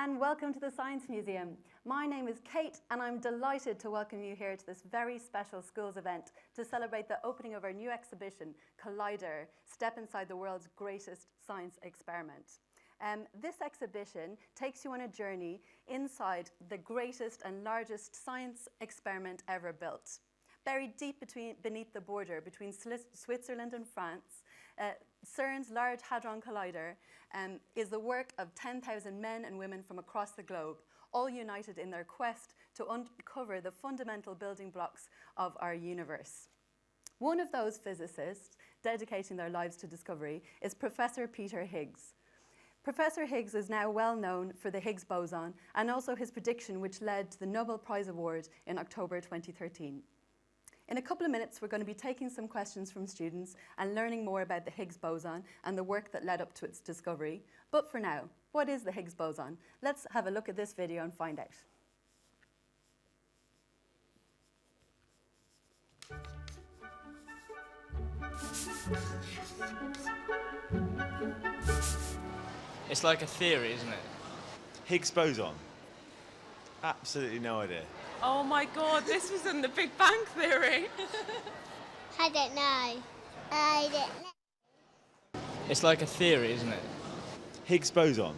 and welcome to the Science Museum. My name is Kate and I'm delighted to welcome you here to this very special schools event to celebrate the opening of our new exhibition, Collider, Step Inside the World's Greatest Science Experiment. This exhibition takes you on a journey inside the greatest and largest science experiment ever built. Buried deep beneath the border between Switzerland and France, Cern's Large Hadron Collider is the work of 10,000 men and women from across the globe, all united in their quest to uncover the fundamental building blocks of our universe. One of those physicists dedicating their lives to discovery is Professor Peter Higgs. Professor Higgs is now well known for the Higgs Boson and also his prediction which led to the Nobel Prize award in October 2013. In a couple of minutes, we're going to be taking some questions from students and learning more about the Higgs boson and the work that led up to its discovery. But for now, what is the Higgs boson? Let's have a look at this video and find out. It's like a theory, isn't it? Higgs boson? Absolutely no idea. Oh my God, this was in the Big Bang Theory. I don't know. I don't know. It's like a theory, isn't it? Higgs boson?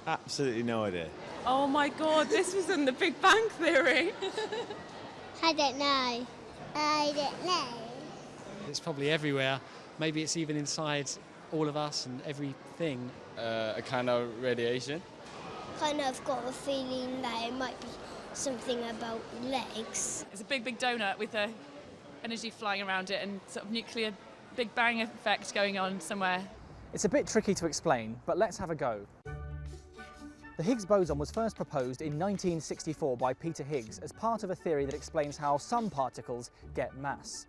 Absolutely no idea. Oh my God, this was in the Big Bang Theory. I don't know. I don't know. It's probably everywhere. Maybe it's even inside all of us and everything. A kind of radiation. Kind of got a feeling that it might be something about legs. It's a big, big donut with energy flying around it and sort of nuclear Big Bang effect going on somewhere. It's a bit tricky to explain, but let's have a go. The Higgs boson was first proposed in 1964 by Peter Higgs as part of a theory that explains how some particles get mass.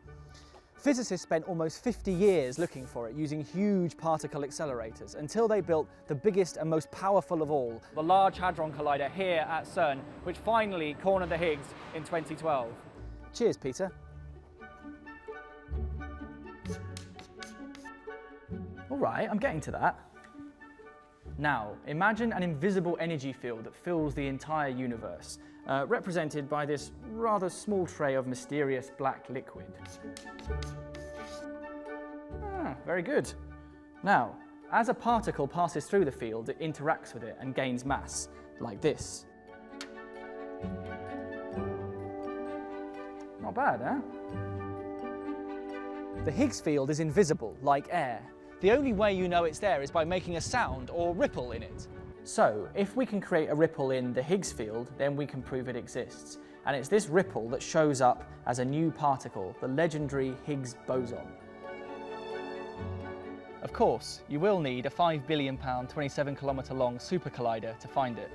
Physicists spent almost 50 years looking for it using huge particle accelerators until they built the biggest and most powerful of all, the Large Hadron Collider here at Cern, which finally cornered the Higgs in 2012. Cheers, Peter. All right, I'm getting to that. Now, imagine an invisible energy field that fills the entire universe, represented by this rather small tray of mysterious black liquid. Very good. Now, as a particle passes through the field, it interacts with it and gains mass, like this. Not bad, eh? The Higgs field is invisible, like air. The only way you know it's there is by making a sound or ripple in it. So, if we can create a ripple in the Higgs field, then we can prove it exists. And it's this ripple that shows up as a new particle, the legendary Higgs boson. Of course, you will need a £5 billion, 27-kilometre long super collider to find it.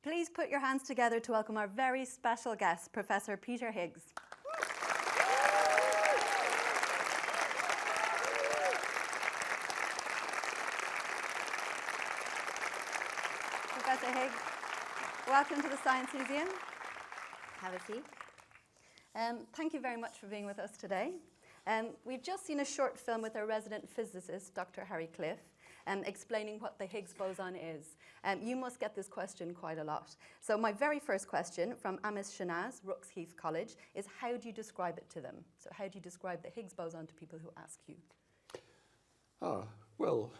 Please put your hands together to welcome our very special guest, Professor Peter Higgs. Professor Higgs, welcome to the Science Museum. Have a seat. Thank you very much for being with us today. We've just seen a short film with our resident physicist, Dr. Harry Cliff, explaining what the Higgs boson is. You must get this question quite a lot. So my very first question from Amis Shanaz, Ruxheath College, is how do you describe it to them? So how do you describe the Higgs boson to people who ask you? Well,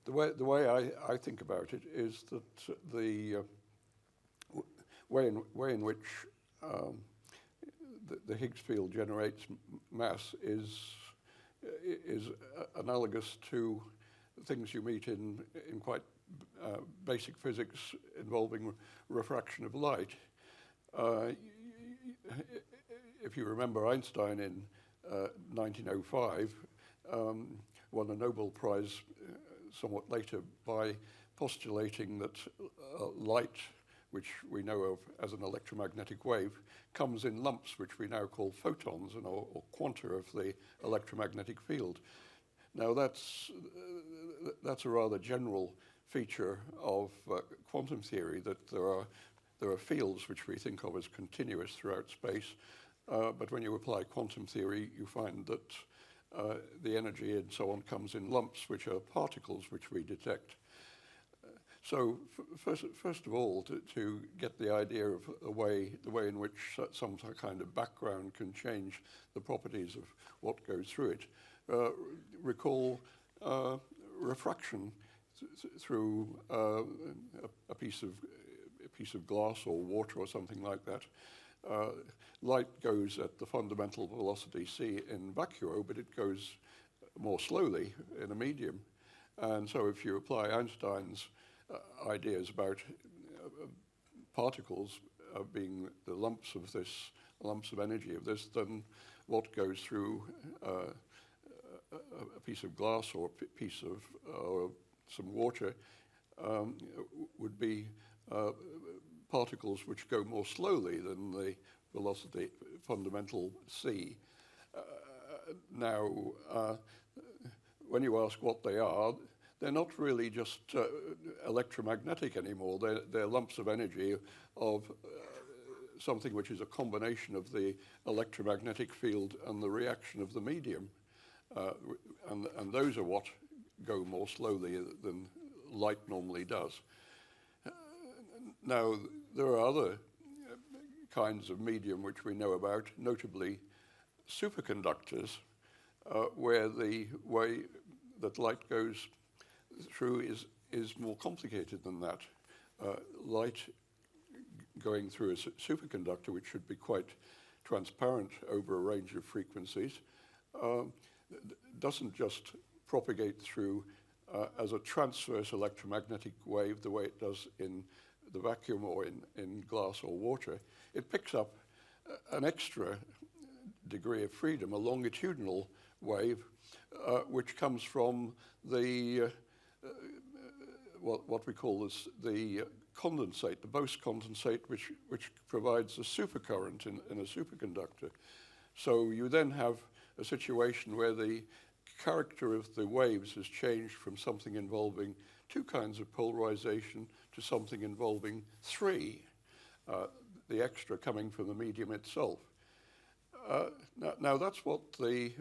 the way I think about it is that the way in which the Higgs field generates mass is analogous to things you meet in quite basic physics involving refraction of light. If you remember, Einstein in 1905 won a Nobel Prize somewhat later by postulating that light, which we know of as an electromagnetic wave, comes in lumps which we now call photons or quanta of the electromagnetic field. Now that's a rather general feature of quantum theory that there are fields which we think of as continuous throughout space, but when you apply quantum theory, you find that the energy and so on comes in lumps, which are particles which we detect. So first of all, to get the idea of the way in which some kind of background can change the properties of what goes through it, recall refraction through a piece of glass or water or something like that. Light goes at the fundamental velocity c in vacuo, but it goes more slowly in a medium. And so if you apply Einstein's ideas about particles being the lumps of energy of this, then what goes through a piece of glass or a piece of or some water would be particles which go more slowly than the velocity fundamental c. Now, when you ask what they are, they're not really just electromagnetic anymore. They're lumps of energy of something which is a combination of the electromagnetic field and the reaction of the medium. And those are what go more slowly than light normally does. Now, there are other kinds of medium which we know about, notably superconductors, where the way that light goes through is more complicated than that. Light going through a superconductor, which should be quite transparent over a range of frequencies, doesn't just propagate through as a transverse electromagnetic wave the way it does in the vacuum or in glass or water. It picks up an extra degree of freedom, a longitudinal wave, which comes from the what we call the condensate, the Bose condensate, which provides a supercurrent in a superconductor. So you then have a situation where the character of the waves has changed from something involving two kinds of polarization to something involving three, the extra coming from the medium itself. Now that's what the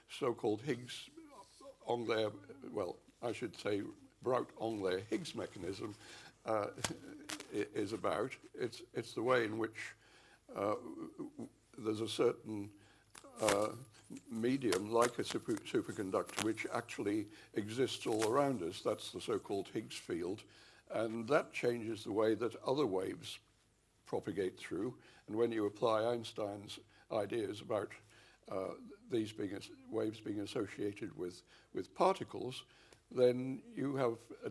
so-called Higgs-Englert, well, I should say Brout-Englert-Higgs mechanism is about. It's the way in which there's a certain medium, like a superconductor, which actually exists all around us. That's the so-called Higgs field. And that changes the way that other waves propagate through. And when you apply Einstein's ideas about these waves being associated with particles, then you have a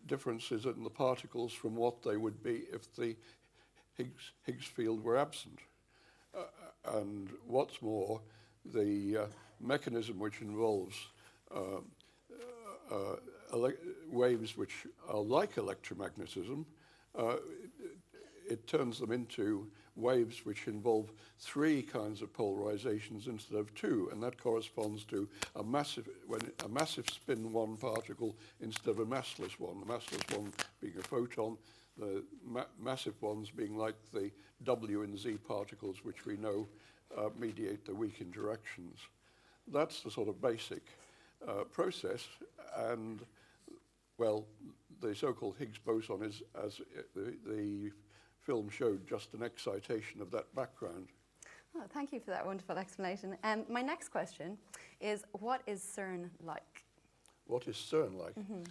differences in the particles from what they would be if the Higgs field were absent. And what's more, the mechanism which involves waves which are like electromagnetism, it turns them into waves which involve three kinds of polarizations instead of two, and that corresponds to a massive spin one particle instead of a massless one. The massless one being a photon, the massive ones being like the W and Z particles, which we know mediate the weak interactions. That's the sort of basic process, and well, the so-called Higgs boson is, as the film showed, just an excitation of that background. Oh, thank you for that wonderful explanation. My next question is, what is CERN like? What is CERN like? Mm-hmm.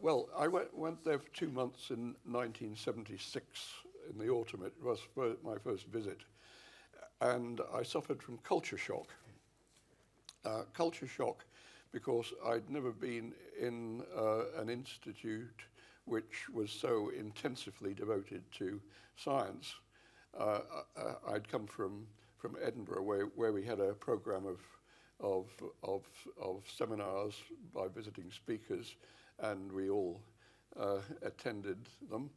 Well, I went there for 2 months in 1976 in the autumn. It was my first visit. And I suffered from culture shock. Culture shock because I'd never been in an institute which was so intensively devoted to science. I'd come from Edinburgh, where we had a program of seminars by visiting speakers, and we all attended them.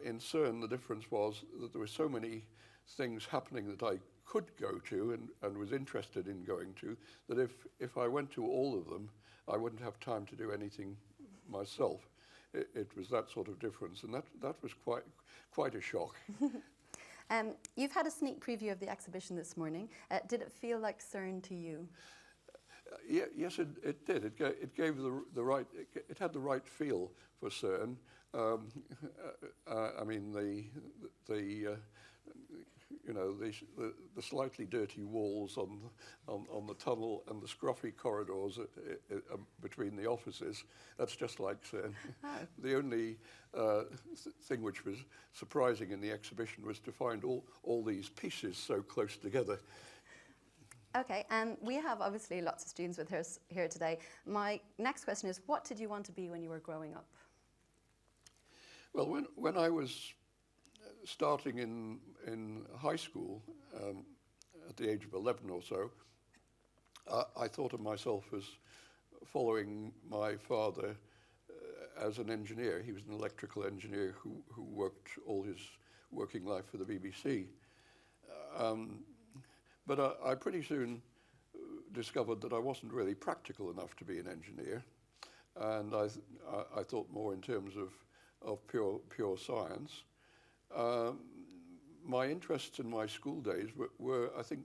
In CERN, the difference was that there were so many things happening that I could go to and was interested in going to, that if I went to all of them, I wouldn't have time to do anything myself. It was that sort of difference, and that was quite a shock. You've had a sneak preview of the exhibition this morning. Did it feel like Cern to you? Yes, it did. It gave the right. It had the right feel for Cern. I mean, the slightly dirty walls on the tunnel and the scruffy corridors between the offices. That's just like Cern. Oh. The only thing which was surprising in the exhibition was to find all these pieces so close together. Okay, and we have obviously lots of students with us here today. My next question is, what did you want to be when you were growing up? Well, when I was starting in high school, at the age of 11 or so, I thought of myself as following my father as an engineer. He was an electrical engineer who worked all his working life for the BBC. But I pretty soon discovered that I wasn't really practical enough to be an engineer, and I thought more in terms of pure science. My interests in my school days were I think,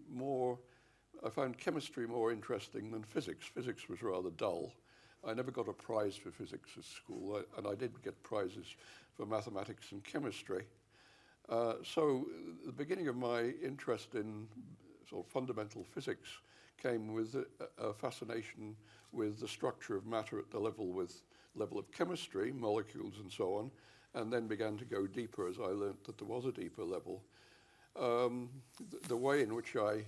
I found chemistry more interesting than physics. Physics was rather dull. I never got a prize for physics at school, and I did get prizes for mathematics and chemistry. So the beginning of my interest in sort of fundamental physics came with a fascination with the structure of matter at the level of chemistry, molecules and so on, and then began to go deeper as I learnt that there was a deeper level. The way in which I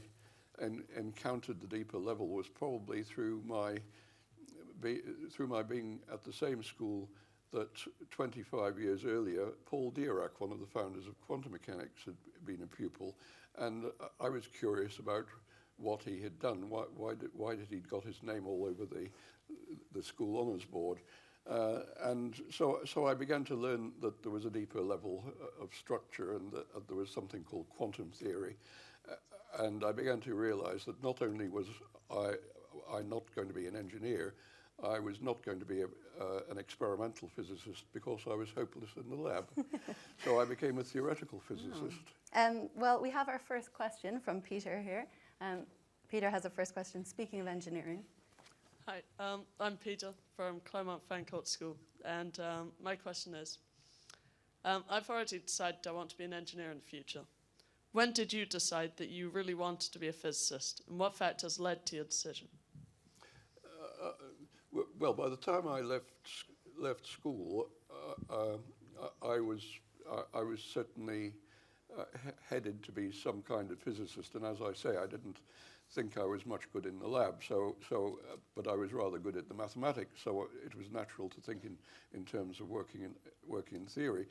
encountered the deeper level was probably through my being at the same school that 25 years earlier, Paul Dirac, one of the founders of quantum mechanics, had been a pupil, and I was curious about what he had done. Why did he got his name all over the school honours board? And so I began to learn that there was a deeper level of structure, and that there was something called quantum theory. And I began to realize that not only was I not going to be an engineer, I was not going to be an experimental physicist because I was hopeless in the lab. So I became a theoretical physicist. Well, we have our first question from Peter here. Peter has a first question, speaking of engineering. Hi, I'm Peter from Claremont Fancourt School, and my question is, I've already decided I want to be an engineer in the future. When did you decide that you really wanted to be a physicist, and what factors led to your decision? Well, by the time I left school, I was certainly headed to be some kind of physicist, and as I say, I didn't think I was much good in the lab. But I was rather good at the mathematics, so it was natural to think in terms of working in theory.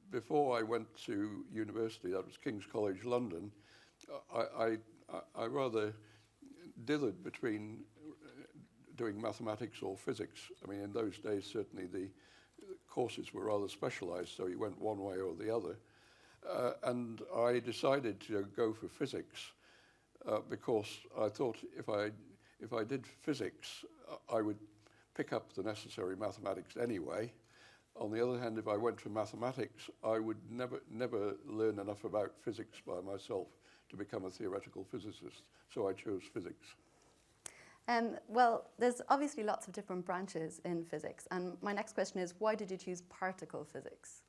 Before I went to university, that was King's College London, I rather dithered between doing mathematics or physics. I mean, in those days, certainly the courses were rather specialized, so you went one way or the other. And I decided to go for physics because I thought if I did physics, I would pick up the necessary mathematics anyway. On the other hand, if I went for mathematics, I would never learn enough about physics by myself to become a theoretical physicist. So I chose physics. Well, there's obviously lots of different branches in physics, and my next question is, why did you choose particle physics?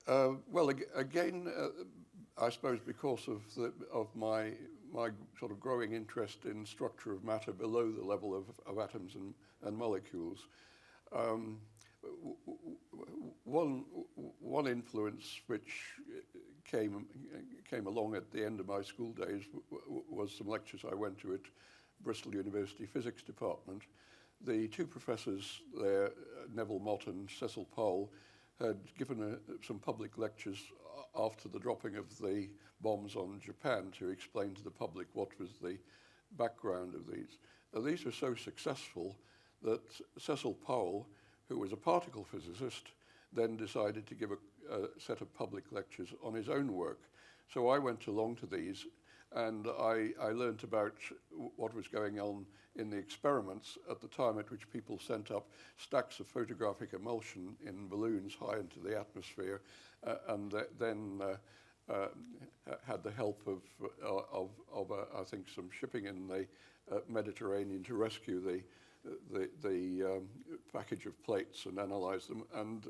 Well, again, I suppose because of my sort of growing interest in structure of matter below the level of atoms and molecules. One influence which came along at the end of my school days was some lectures I went to at Bristol University Physics Department. The two professors there, Neville Mott and Cecil Powell, had given some public lectures after the dropping of the bombs on Japan to explain to the public what was the background of these. Now, these were so successful that Cecil Powell, who was a particle physicist, then decided to give set of public lectures on his own work. So I went along to these, and I learnt about what was going on in the experiments at the time at which people sent up stacks of photographic emulsion in balloons high into the atmosphere, and then had the help of I think some shipping in the Mediterranean to rescue the package of plates and analyze them. And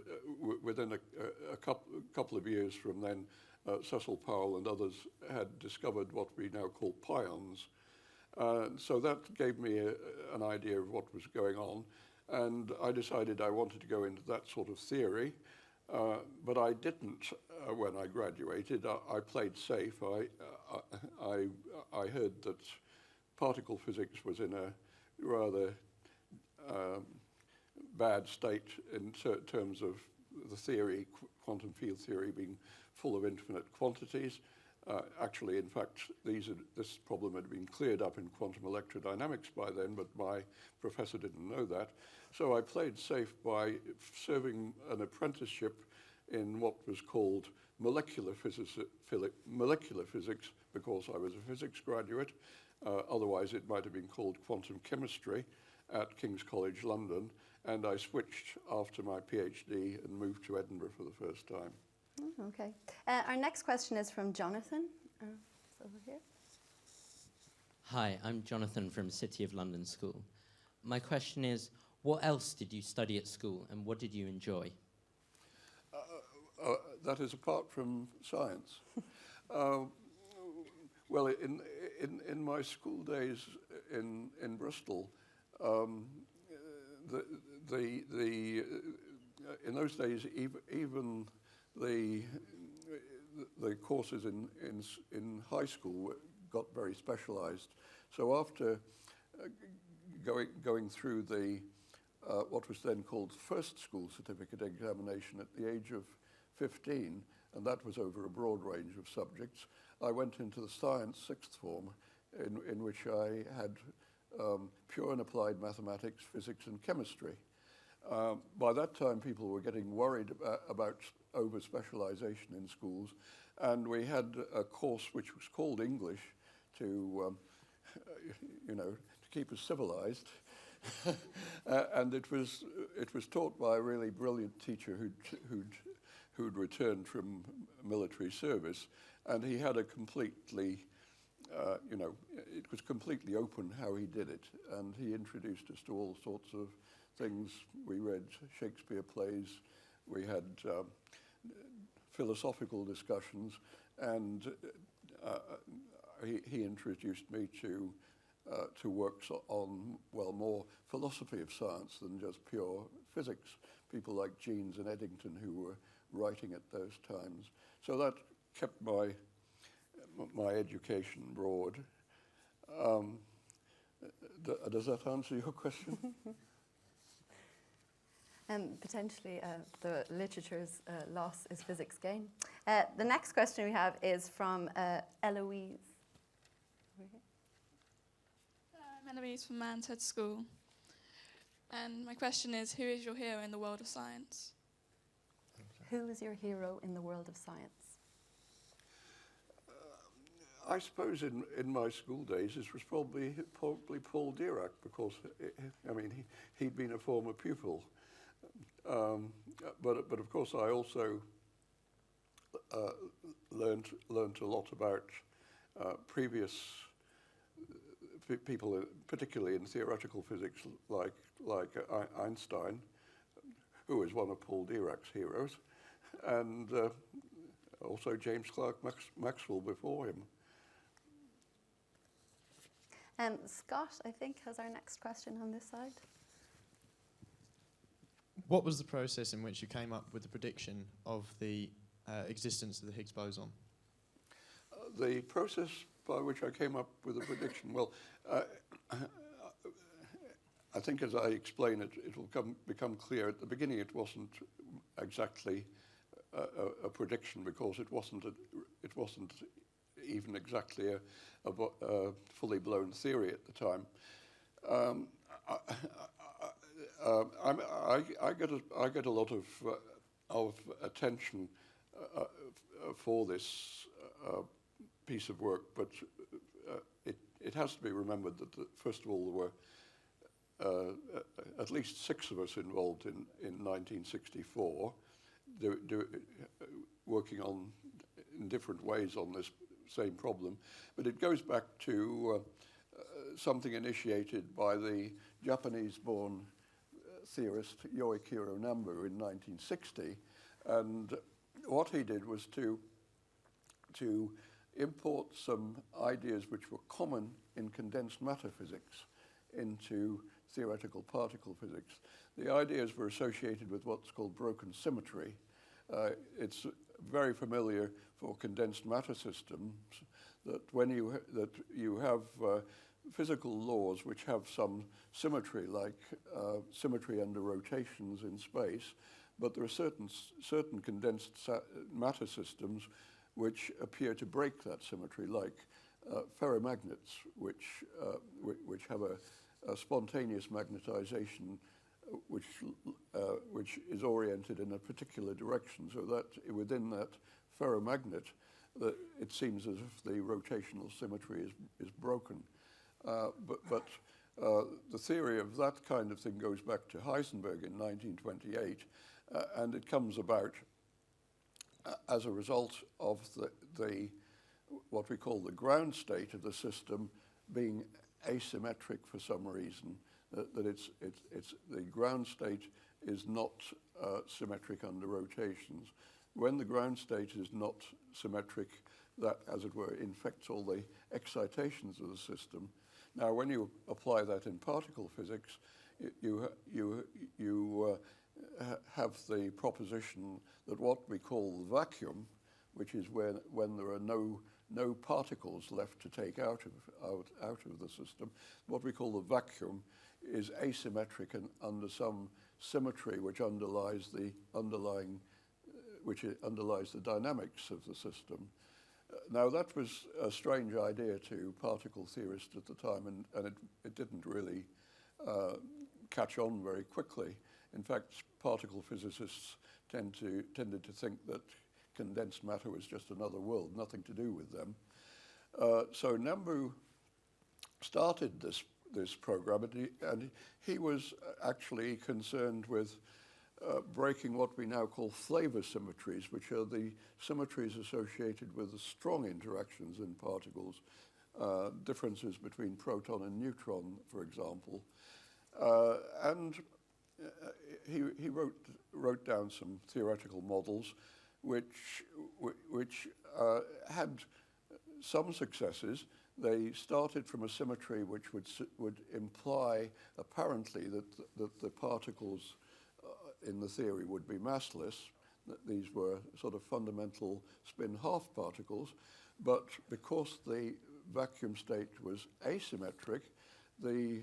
within a couple of years from then, Cecil Powell and others had discovered what we now call pions. So that gave me an idea of what was going on, and I decided I wanted to go into that sort of theory, but I didn't when I graduated. I played safe. I heard that particle physics was in a rather bad state in terms of the theory, quantum field theory, being full of infinite quantities. Actually, in fact, this problem had been cleared up in quantum electrodynamics by then, but my professor didn't know that. So I played safe by serving an apprenticeship in what was called molecular physics, because I was a physics graduate. Otherwise, it might have been called quantum chemistry at King's College London. And I switched after my PhD and moved to Edinburgh for the first time. Oh, okay. Our next question is from Jonathan. It's over here. Hi, I'm Jonathan from City of London School. My question is, what else did you study at school and what did you enjoy? That is apart from science. Well, in my school days in Bristol, in those days, even the courses in high school got very specialized. So after going through the what was then called first school certificate examination at the age of 15, and that was over a broad range of subjects, I went into the science sixth form, in which I had pure and applied mathematics, physics, and chemistry. By that time, people were getting worried about over-specialization in schools, and we had a course which was called English to, to keep us civilized. And it was taught by a really brilliant teacher who'd returned from military service, and he had a completely, it was completely open how he did it, and he introduced us to all sorts of things. We read Shakespeare plays, we had philosophical discussions, and he introduced me to works on, well, more philosophy of science than just pure physics. People like Jeans and Eddington who were writing at those times. So that kept my education broad. Does that answer your question? Potentially, the literature's loss is physics gain. The next question we have is from Eloise. I'm Eloise from Manshead School. And my question is, who is your hero in the world of science? Who is your hero in the world of science? I suppose in my school days it was probably Paul Dirac, because he'd been a former pupil. But of course I also learnt a lot about previous people, particularly in theoretical physics, like Einstein, who was one of Paul Dirac's heroes, and also James Clerk Maxwell before him. Scott, I think, has our next question on this side. What was the process in which you came up with the prediction of the existence of the Higgs boson? The process by which I came up with the prediction, well, I think as I explain it, it will become clear. At the beginning, it wasn't exactly a prediction, because it wasn't even exactly a fully blown theory at the time. I get a lot of attention for this piece of work, but it has to be remembered that, first of all, there were at least 6 of us involved in 1964, working on in different ways on this same problem. But it goes back to something initiated by the Japanese-born theorist Yoichiro Nambu in 1960, and what he did was to import some ideas which were common in condensed matter physics into theoretical particle physics. The ideas were associated with what's called broken symmetry. It's very familiar for condensed matter systems that when you have physical laws which have some symmetry, like symmetry under rotations in space, but there are certain condensed matter systems which appear to break that symmetry, like ferromagnets, which have a spontaneous magnetization which is oriented in a particular direction, so that within that ferromagnet, it seems as if the rotational symmetry is broken. But the theory of that kind of thing goes back to Heisenberg in 1928, and it comes about as a result of the what we call the ground state of the system being asymmetric for some reason. That it's the ground state is not symmetric under rotations. When the ground state is not symmetric, that, as it were, infects all the excitations of the system. Now, when you apply that in particle physics, you have the proposition that what we call the vacuum, which is when there are no particles left to take out of the system, what we call the vacuum is asymmetric and under some symmetry which underlies the dynamics of the system. Now, that was a strange idea to particle theorists at the time, and it didn't really catch on very quickly. In fact, particle physicists tended to think that condensed matter was just another world, nothing to do with them. So Nambu started this program, and he was actually concerned with breaking what we now call flavor symmetries, which are the symmetries associated with the strong interactions in particles, differences between proton and neutron, for example. And he wrote down some theoretical models which had some successes. They started from a symmetry which would imply apparently that the particles in the theory would be massless, that these were sort of fundamental spin half particles, but because the vacuum state was asymmetric, the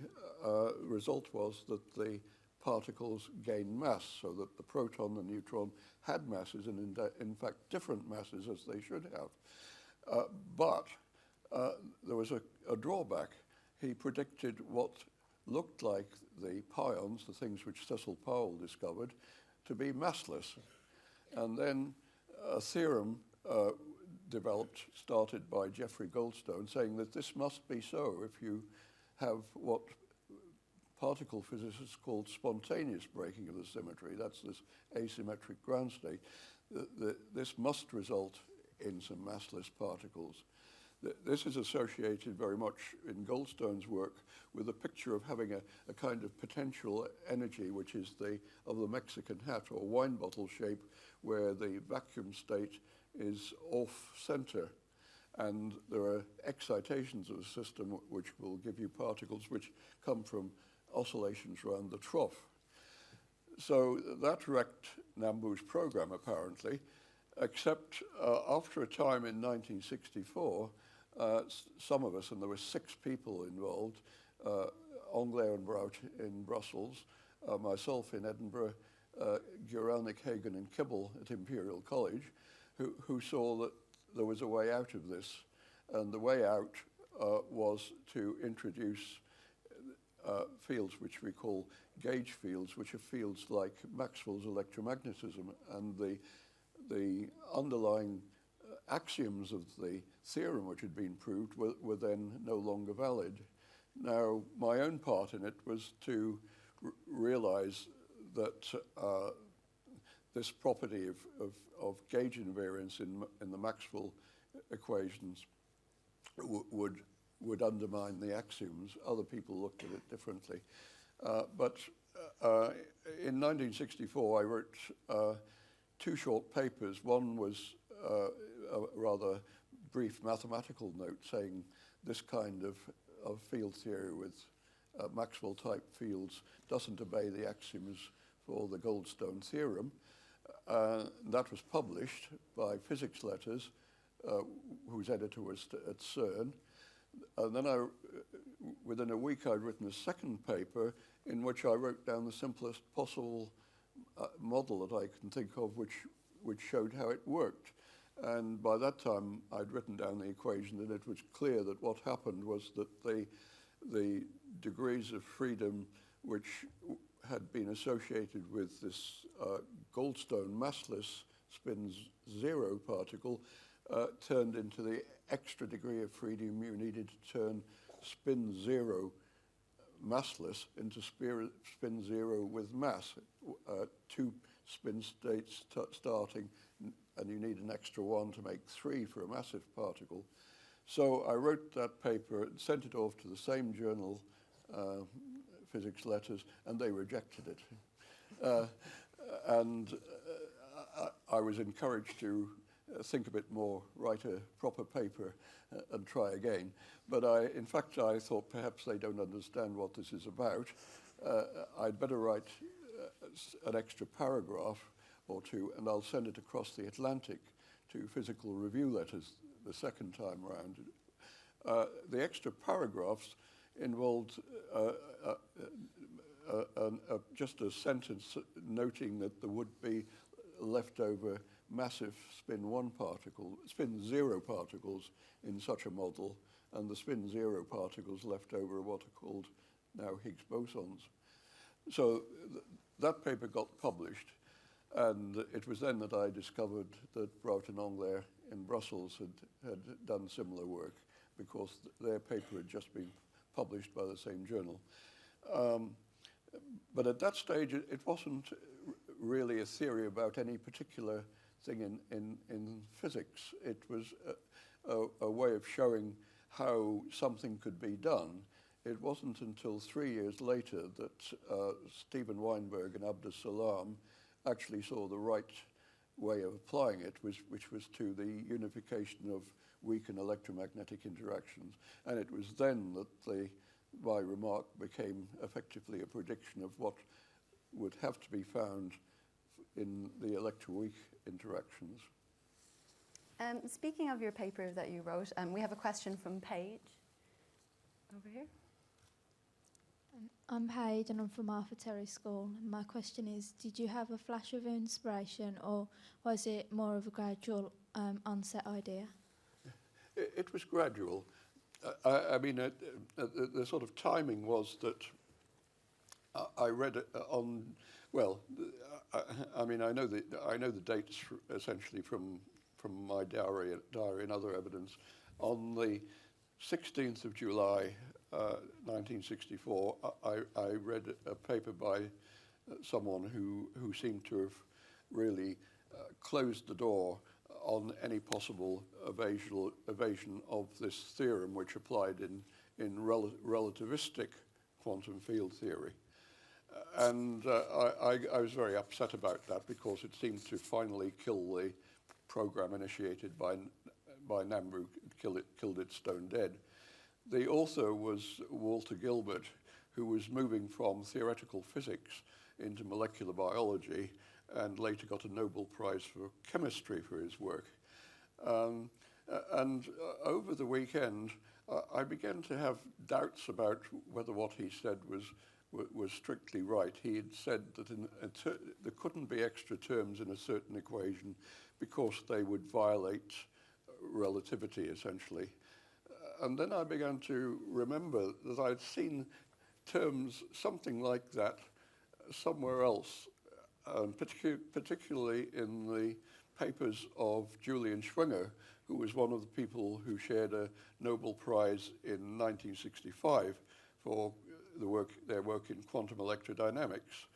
result was that the particles gained mass, so that the proton and neutron had masses, and in fact different masses as they should have. But there was a drawback. He predicted what looked like the pions, the things which Cecil Powell discovered, to be massless. And then a theorem developed, started by Jeffrey Goldstone, saying that this must be so if you have what particle physicists called spontaneous breaking of the symmetry. That's this asymmetric ground state. This must result in some massless particles. This is associated very much in Goldstone's work with a picture of having a kind of potential energy, which is of the Mexican hat or wine bottle shape, where the vacuum state is off-center. And there are excitations of the system which will give you particles which come from oscillations around the trough. So that wrecked Nambu's program, apparently, except after a time in 1964, some of us, and there were 6 people involved, Engler and Brout in Brussels, myself in Edinburgh, Guralnik, Hagen and Kibble at Imperial College, who saw that there was a way out of this. And the way out was to introduce fields which we call gauge fields, which are fields like Maxwell's electromagnetism. And the underlying axioms of the theorem which had been proved were then no longer valid. Now, my own part in it was to realize that this property of gauge invariance in the Maxwell equations would undermine the axioms. Other people looked at it differently. But in 1964, I wrote two short papers. One was a rather brief mathematical note saying this kind of field theory with Maxwell-type fields doesn't obey the axioms for the Goldstone theorem. That was published by Physics Letters, whose editor was at Cern. And then within a week, I'd written a second paper in which I wrote down the simplest possible model that I can think of which showed how it worked. And by that time, I'd written down the equation, and it was clear that what happened was that the degrees of freedom which had been associated with this Goldstone massless spin zero particle turned into the extra degree of freedom you needed to turn spin zero massless into spin zero with mass. Two spin states starting, and you need an extra one to make three for a massive particle. So I wrote that paper and sent it off to the same journal, Physics Letters, and they rejected it. I was encouraged to think a bit more, write a proper paper and try again. But in fact, I thought perhaps they don't understand what this is about. I'd better write an extra paragraph or two, and I'll send it across the Atlantic to Physical Review Letters the second time round. The extra paragraphs involved just a sentence noting that there would be leftover massive spin zero particles in such a model, and the spin zero particles left over are what are called now Higgs bosons. So that paper got published, and it was then that I discovered that Broughton Anglais in Brussels had done similar work, because their paper had just been published by the same journal. But at that stage, it wasn't really a theory about any particular thing in physics. It was a way of showing how something could be done. It wasn't until 3 years later that Stephen Weinberg and Abdus Salam actually saw the right way of applying it, which was to the unification of weak and electromagnetic interactions. And it was then that my remark became effectively a prediction of what would have to be found in the electroweak interactions. Speaking of your paper that you wrote, we have a question from Paige over here. I'm Paige and I'm from Arthur Terry School. My question is, did you have a flash of inspiration, or was it more of a gradual onset idea? It was gradual. I mean, the sort of timing was that I read it on, well, I mean, I know the dates essentially from my diary and other evidence. On the 16th of July, 1964, I read a paper by someone who seemed to have really closed the door on any possible evasion of this theorem, which applied in relativistic quantum field theory. And I was very upset about that, because it seemed to finally kill the program initiated by Nambu, killed it stone dead. The author was Walter Gilbert, who was moving from theoretical physics into molecular biology, and later got a Nobel Prize for chemistry for his work. And over the weekend, I began to have doubts about whether what he said was strictly right. He had said that there couldn't be extra terms in a certain equation because they would violate relativity, essentially. And then I began to remember that I'd seen terms something like that somewhere else, particularly in the papers of Julian Schwinger, who was one of the people who shared a Nobel Prize in 1965 for their work in quantum electrodynamics.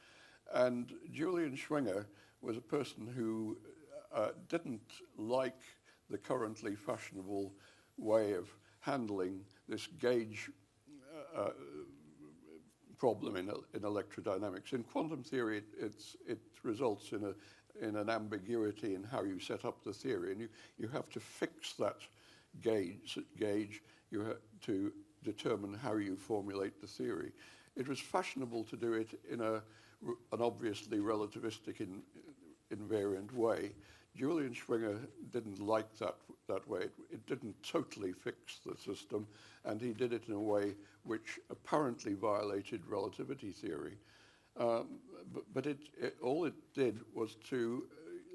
And Julian Schwinger was a person who didn't like the currently fashionable way of handling this gauge problem in electrodynamics. In quantum theory, it results in an ambiguity in how you set up the theory, and you have to fix that gauge. You have to determine how you formulate the theory. It was fashionable to do it in an obviously relativistic invariant way. Julian Schwinger didn't like that way. It didn't totally fix the system, and he did it in a way which apparently violated relativity theory. But all it did was to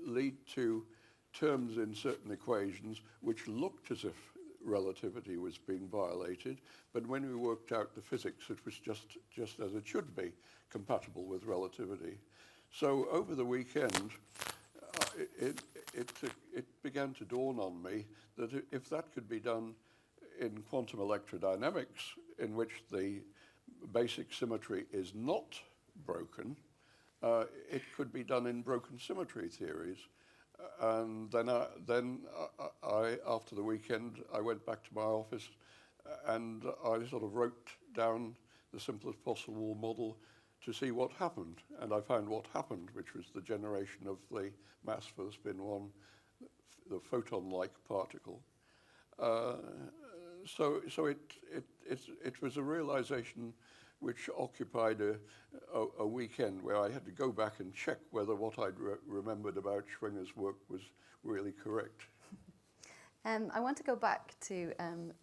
lead to terms in certain equations which looked as if relativity was being violated, but when we worked out the physics, it was just as it should be, compatible with relativity. So over the weekend, it began to dawn on me that if that could be done in quantum electrodynamics, in which the basic symmetry is not broken, it could be done in broken symmetry theories. And then after the weekend, I went back to my office and I sort of wrote down the simplest possible model to see what happened. And I found what happened, which was the generation of the mass for the spin 1, the photon-like particle. So it was a realization which occupied a weekend where I had to go back and check whether what I'd remembered about Schwinger's work was really correct. I want to go back to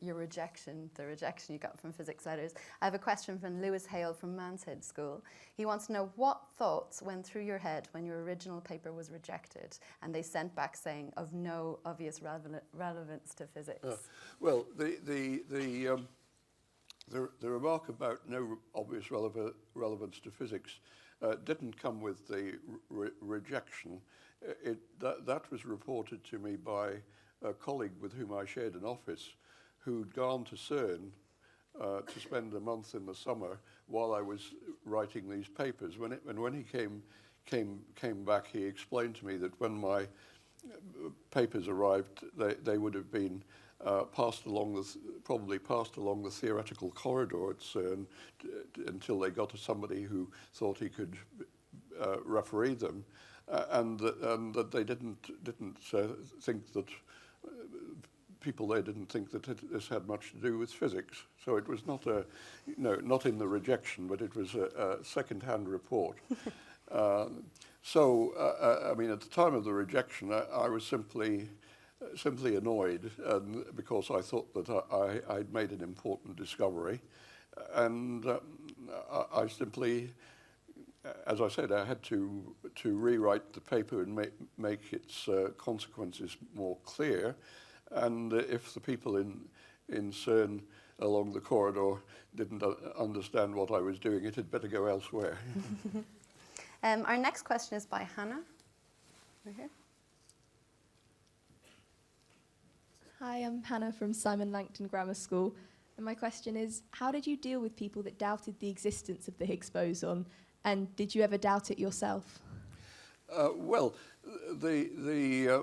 your rejection, the rejection you got from physics letters. I have a question from Lewis Hale from Manshead School. He wants to know what thoughts went through your head when your original paper was rejected and they sent back saying of no obvious relevance to physics. Well, the remark about no obvious relevance to physics didn't come with the rejection. That was reported to me by a colleague with whom I shared an office who'd gone to Cern to spend a month in the summer while I was writing these papers. When he came back, he explained to me that when my papers arrived, they would have been probably passed along the theoretical corridor at CERN until they got to somebody who thought he could referee them, and that they didn't think that people there didn't think that this had much to do with physics. So it was not not in the rejection, but it was a second-hand report. I mean, at the time of the rejection, I was simply annoyed because I thought that I'd made an important discovery, and I simply, as I said, I had to rewrite the paper and make its consequences more clear. And if the people in CERN along the corridor didn't understand what I was doing, it had better go elsewhere. Our next question is by Hannah. Over here. Hi, I'm Hannah from Simon Langton Grammar School, and my question is, how did you deal with people that doubted the existence of the Higgs boson, and did you ever doubt it yourself? Well, the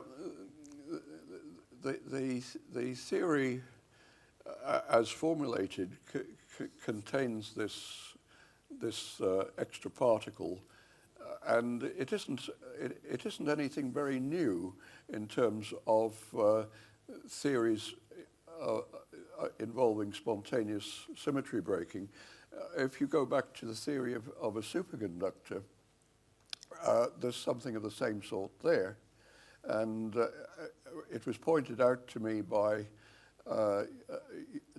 theory as formulated contains this extra particle, and it isn't anything very new in terms of theories involving spontaneous symmetry breaking. If you go back to the theory of a superconductor, there's something of the same sort there. And it was pointed out to me by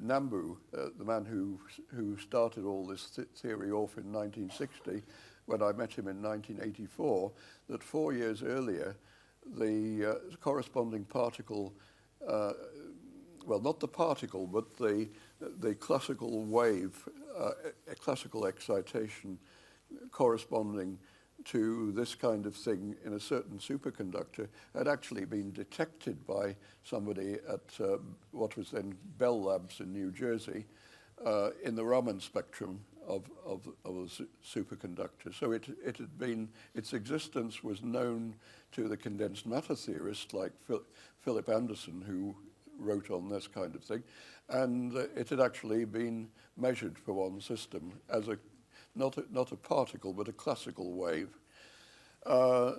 Nambu, the man who started all this theory off in 1960, when I met him in 1984, that 4 years earlier, the corresponding particle, well, not the particle, but the classical wave, classical excitation corresponding to this kind of thing in a certain superconductor had actually been detected by somebody at what was then Bell Labs in New Jersey in the Raman spectrum of a superconductor. So it had been, its existence was known to the condensed matter theorists like Philip Anderson, who wrote on this kind of thing, and it had actually been measured for one system as a not a particle, but a classical wave. I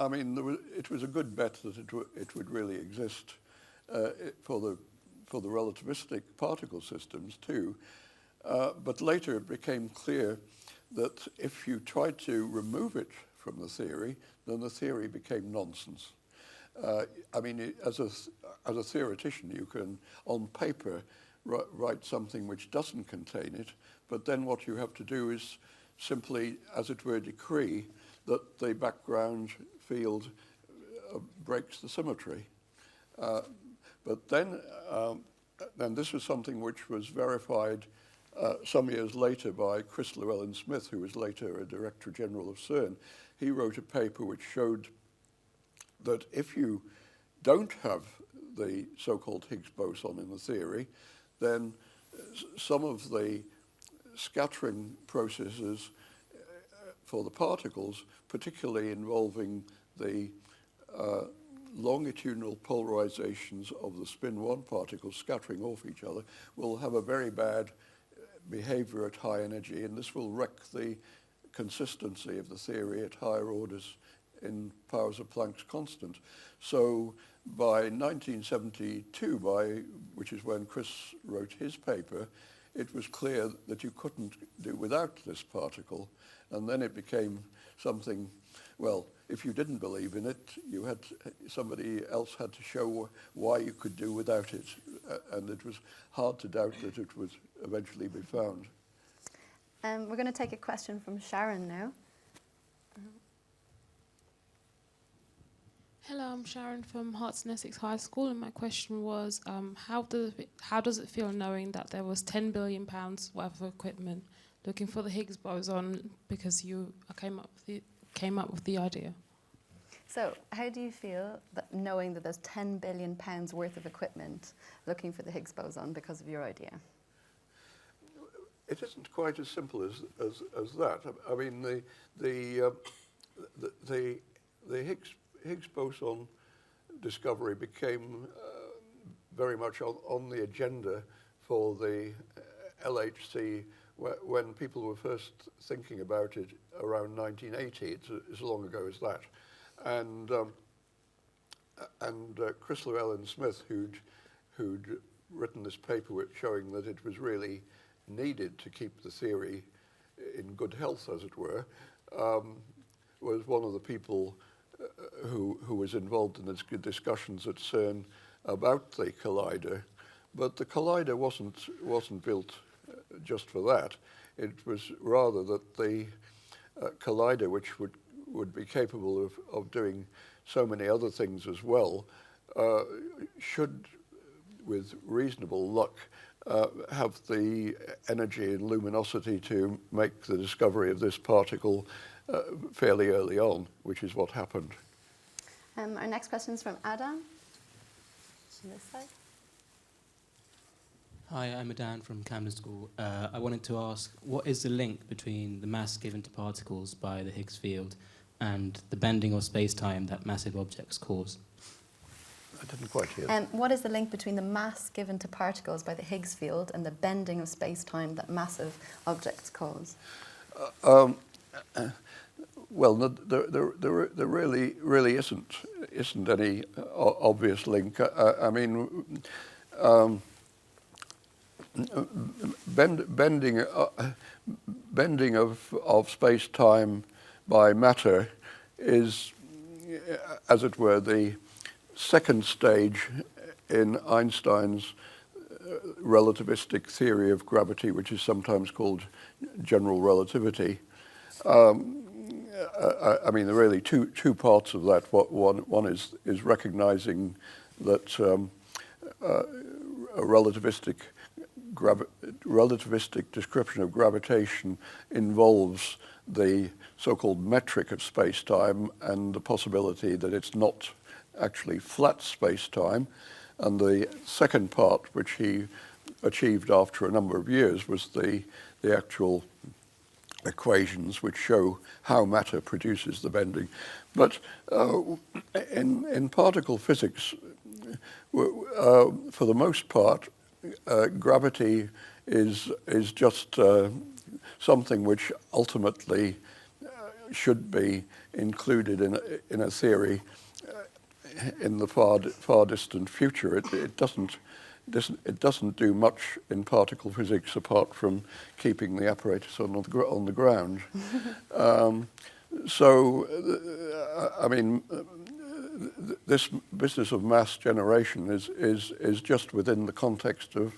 mean, it was a good bet that it would really exist for the relativistic particle systems too. But later it became clear that if you tried to remove it from the theory, then the theory became nonsense. I mean, as a theoretician, you can, on paper, write something which doesn't contain it, but then what you have to do is simply, as it were, decree that the background field breaks the symmetry. But then this was something which was verified some years later by Chris Llewellyn-Smith, who was later a Director General of Cern. He wrote a paper which showed that if you don't have the so-called Higgs boson in the theory, then some of the scattering processes for the particles, particularly involving the longitudinal polarizations of the spin 1 particles scattering off each other, will have a very bad behavior at high energy, and this will wreck the consistency of the theory at higher orders in powers of Planck's constant. So by 1972, which is when Chris wrote his paper, it was clear that you couldn't do without this particle. And then it became something, well, if you didn't believe in it, you had, somebody else had to show why you could do without it. And it was hard to doubt that it would eventually be found. We're going to take a question from Sharon now. Hello, I'm Sharon from Herts and Essex High School, and my question was, how does it feel knowing that there was £10 billion worth of equipment looking for the Higgs boson because you came up with the idea? So, how do you feel that knowing that there's £10 billion worth of equipment looking for the Higgs boson because of your idea? It isn't quite as simple as that. I mean, the Higgs boson discovery became very much on the agenda for the LHC when people were first thinking about it around 1980. It's as long ago as that. And Chris Llewellyn-Smith, who'd written this paper showing that it was really needed to keep the theory in good health, as it were, was one of the people who was involved in the discussions at Cern about the collider. But the collider wasn't built just for that. It was rather that the collider, which would be capable of doing so many other things as well, should, with reasonable luck, have the energy and luminosity to make the discovery of this particle fairly early on, which is what happened. Our next question is from Adam. On this side. Hi, I'm Adan from Camden School. I wanted to ask, what is the link between the mass given to particles by the Higgs field and the bending of space-time that massive objects cause? I didn't quite hear. What is the link between the mass given to particles by the Higgs field and the bending of space-time that massive objects cause? Well, there really isn't any obvious link. I mean, bending of space-time by matter is, as it were, the second stage in Einstein's relativistic theory of gravity, which is sometimes called general relativity. I mean, there are really two parts of that. One is recognizing that a relativistic relativistic description of gravitation involves the so-called metric of space-time and the possibility that it's not actually flat space-time. And the second part, which he achieved after a number of years, was the actual equations which show how matter produces the bending. But in particle physics, for the most part, gravity is just something which ultimately should be included in a theory in the far distant future. It doesn't do much in particle physics apart from keeping the apparatus on the ground. I mean, this business of mass generation is just within the context of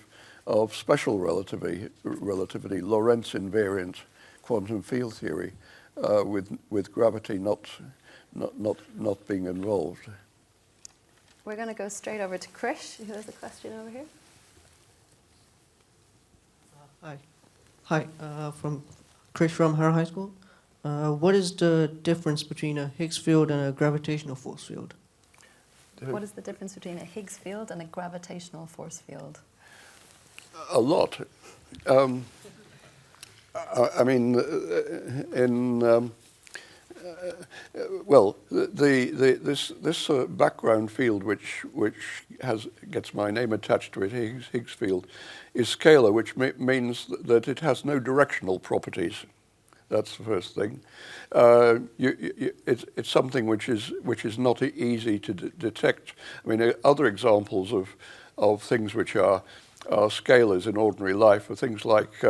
special relativity, Lorentz invariant quantum field theory, with gravity not being involved. We're going to go straight over to Krish, who has a question over here. Hi, from Krish from Harrow High School. What is the difference between a Higgs field and a gravitational force field? What is the difference between a Higgs field and a gravitational force field? A lot. I mean, this background field, which gets my name attached to it, Higgs field, is scalar, which means that it has no directional properties. That's the first thing. It's something which is not easy to detect. I mean, other examples of things which are scalars in ordinary life are things like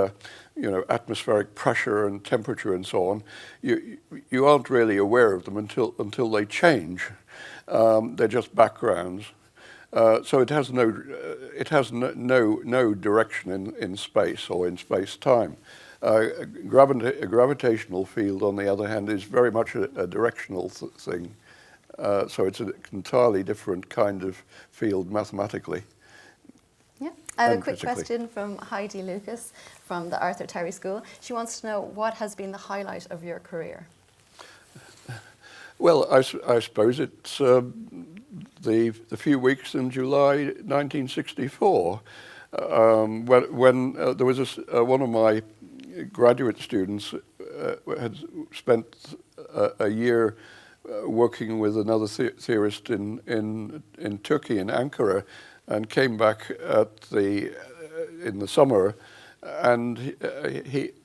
atmospheric pressure and temperature and so on. You aren't really aware of them until they change. They're just backgrounds. So it has no direction in space or in space-time. A gravitational field, on the other hand, is very much a directional thing. So it's an entirely different kind of field mathematically. Yeah. I have a quick question from Heidi Lucas from the Arthur Terry School. She wants to know, what has been the highlight of your career? Well, I suppose it's the few weeks in July 1964 when there was one of my graduate students had spent a year working with another theorist in Turkey, in Ankara, and came back in the summer, and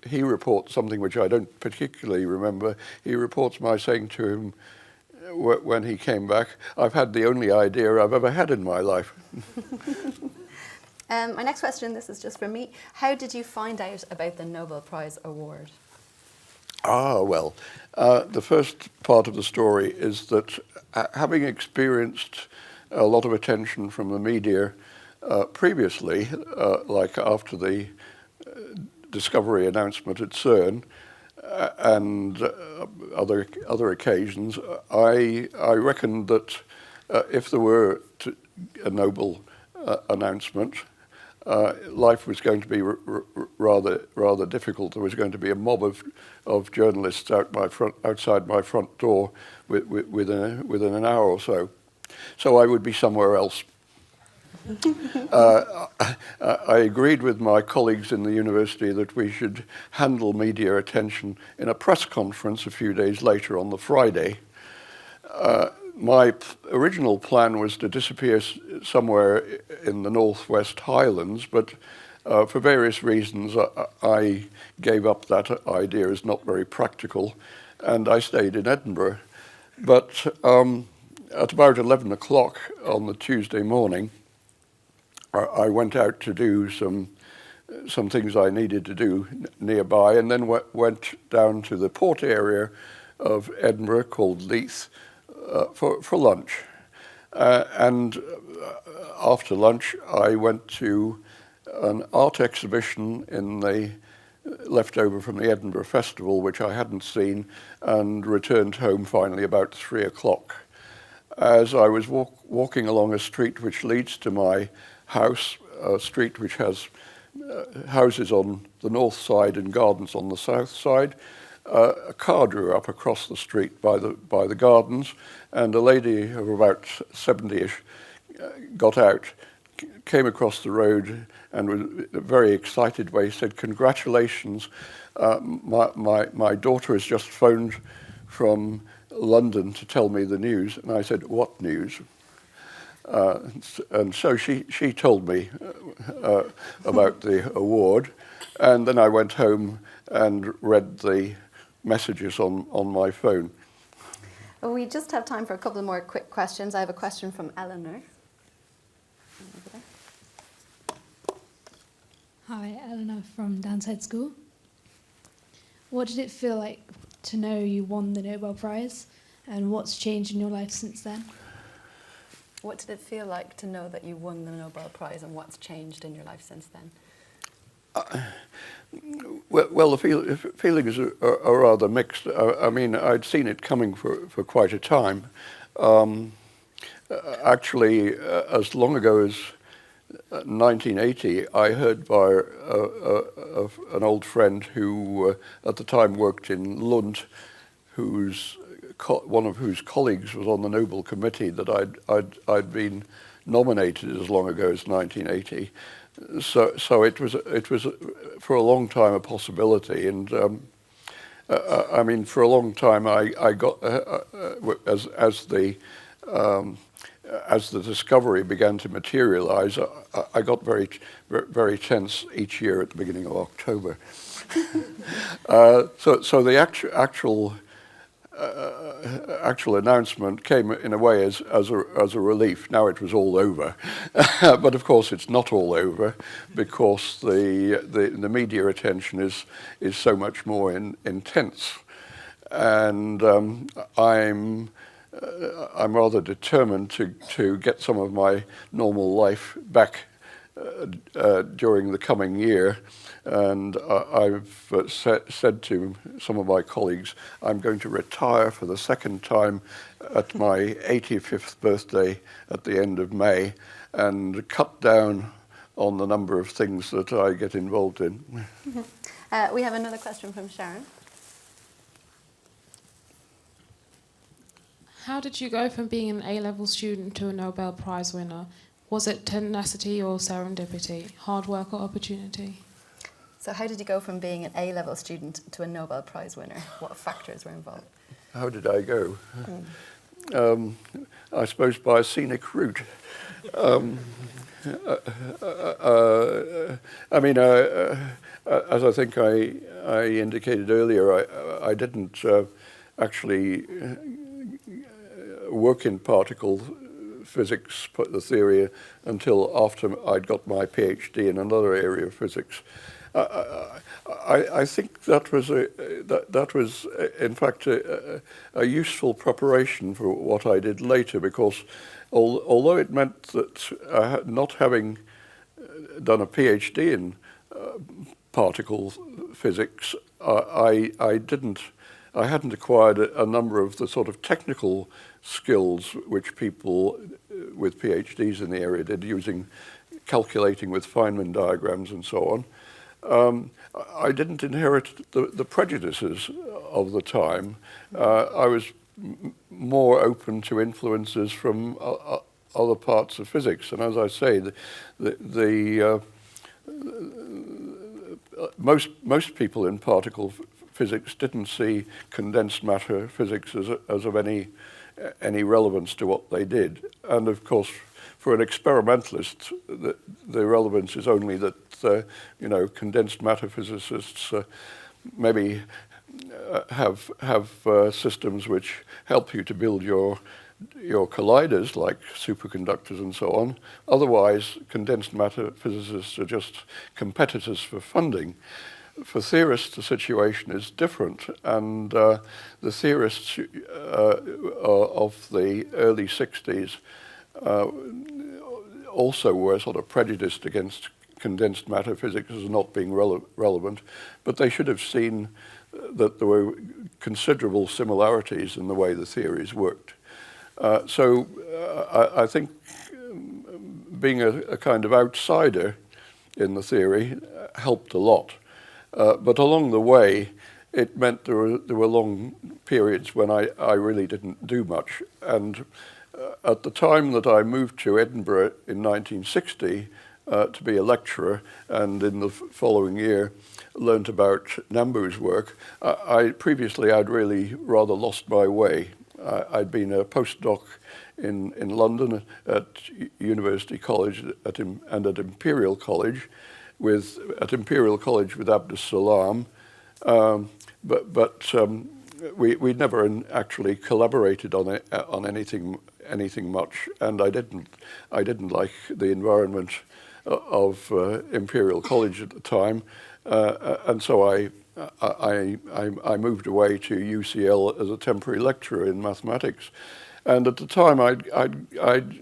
he reports something which I don't particularly remember. He reports my saying to him when he came back, "I've had the only idea I've ever had in my life." My next question, this is just for me. How did you find out about the Nobel Prize award? Well, the first part of the story is that having experienced a lot of attention from the media previously, like after the discovery announcement at Cern and other occasions, I reckoned that if there were a Nobel announcement, life was going to be rather difficult. There was going to be a mob of journalists outside my front door within an hour or so. So I would be somewhere else. I agreed with my colleagues in the university that we should handle media attention in a press conference a few days later on the Friday. My original plan was to disappear somewhere in the Northwest Highlands, but for various reasons I gave up that idea as not very practical, and I stayed in Edinburgh. But at about 11 o'clock on the Tuesday morning, I went out to do some things I needed to do nearby, and then went down to the port area of Edinburgh called Leith for lunch. And after lunch, I went to an art exhibition left over from the Edinburgh Festival, which I hadn't seen, and returned home finally about 3 o'clock. As I was walking along a street which leads to my house, a street which has houses on the north side and gardens on the south side. A car drew up across the street by the gardens, and a lady of about 70-ish got out, came across the road, and with a very excited way said, "Congratulations, my daughter has just phoned from London to tell me the news." And I said, "What news?" And so she told me about the award, and then I went home and read the messages on my phone. We just have time for a couple more quick questions. I have a question from Eleanor. Hi, Eleanor from Downside School. What did it feel like to know you won the Nobel Prize, and what's changed in your life since then? What did it feel like to know that you won the Nobel Prize, and what's changed in your life since then? Well, the feelings are rather mixed. I mean, I'd seen it coming for quite a time. Actually, as long ago as 1980, I heard by an old friend who at the time worked in Lund, one of whose colleagues was on the Nobel Committee, that I'd been nominated as long ago as 1980. So it was for a long time a possibility, and I mean, for a long time I got as the discovery began to materialize, I got very tense each year at the beginning of October. So the actual announcement came in a way as a relief. Now it was all over, but of course it's not all over, because the media attention is so much more intense, and I'm rather determined to get some of my normal life back during the coming year. And I've said to some of my colleagues, I'm going to retire for the second time at my 85th birthday at the end of May, and cut down on the number of things that I get involved in. We have another question from Sharon. How did you go from being an A-level student to a Nobel Prize winner? Was it tenacity or serendipity, hard work or opportunity? So how did you go from being an A-level student to a Nobel Prize winner? What factors were involved? How did I go? I suppose by a scenic route. I mean, as I think I indicated earlier, I didn't actually work in particle physics, the theory, until after I'd got my PhD in another area of physics. I think that was in fact a useful preparation for what I did later, because although it meant that not having done a PhD in particle physics, I hadn't acquired a number of the sort of technical skills which people with PhDs in the area did, using calculating with Feynman diagrams and so on. I didn't inherit the prejudices of the time. I was more open to influences from other parts of physics, and as I say, most people in particle physics didn't see condensed matter physics as of any relevance to what they did. And of course, for an experimentalist, the relevance is only that condensed matter physicists maybe have systems which help you to build your colliders, like superconductors and so on. Otherwise, condensed matter physicists are just competitors for funding. For theorists, the situation is different, and the theorists of the early 60s also were sort of prejudiced against condensed matter physics as not being relevant, but they should have seen that there were considerable similarities in the way the theories worked. So I think being a kind of outsider in the theory helped a lot. But along the way, it meant there were long periods when I really didn't do much. And at the time that I moved to Edinburgh in 1960 to be a lecturer, and in the following year learnt about Nambu's work, previously I'd really rather lost my way. I'd been a postdoc in London at University College and at Imperial College with Abdus Salam, but we'd never actually collaborated on anything much, and I didn't like the environment of Imperial College at the time, and so I moved away to UCL as a temporary lecturer in mathematics. And at the time,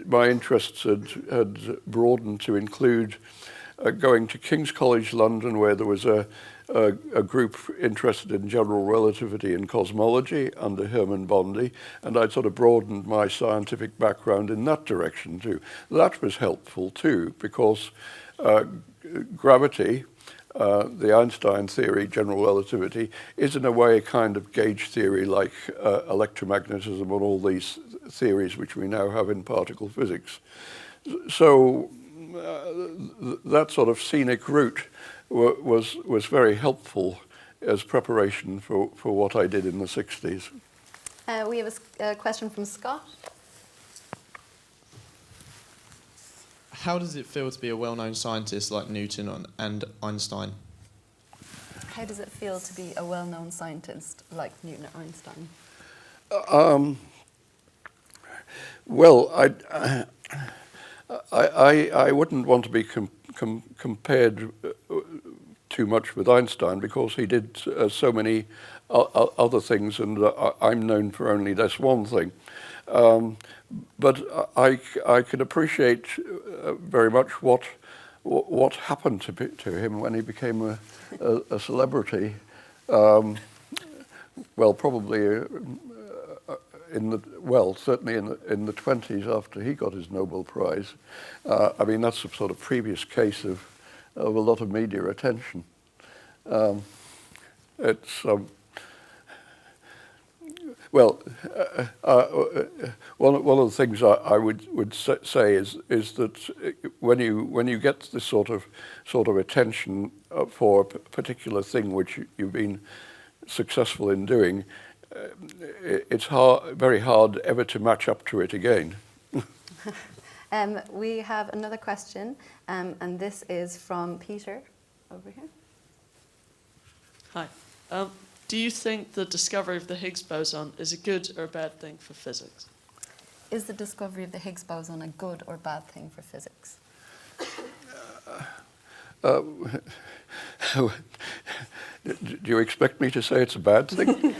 my interests had broadened to include going to King's College London, where there was a group interested in general relativity and cosmology under Hermann Bondi, and I'd sort of broadened my scientific background in that direction too. That was helpful too, because gravity, the Einstein theory, general relativity, is in a way a kind of gauge theory like electromagnetism and all these theories which we now have in particle physics. So that sort of scenic route was very helpful as preparation for what I did in the 60s. We have a question from Scott. How does it feel to be a well-known scientist like Newton and Einstein? How does it feel to be a well-known scientist like Newton or Einstein? Well, I wouldn't want to be compared too much with Einstein, because he did so many other things, and I'm known for only this one thing. But I can appreciate very much what happened to him when he became a celebrity. Well, probably certainly in the 20s after he got his Nobel Prize. I mean, that's a sort of previous case of a lot of media attention. One of the things I would say is that when you get this sort of attention for a particular thing which you've been successful in doing, it's very hard ever to match up to it again. We have another question, and this is from Peter over here. Hi. Do you think the discovery of the Higgs boson is a good or bad thing for physics? Is the discovery of the Higgs boson a good or bad thing for physics? Do you expect me to say it's a bad thing?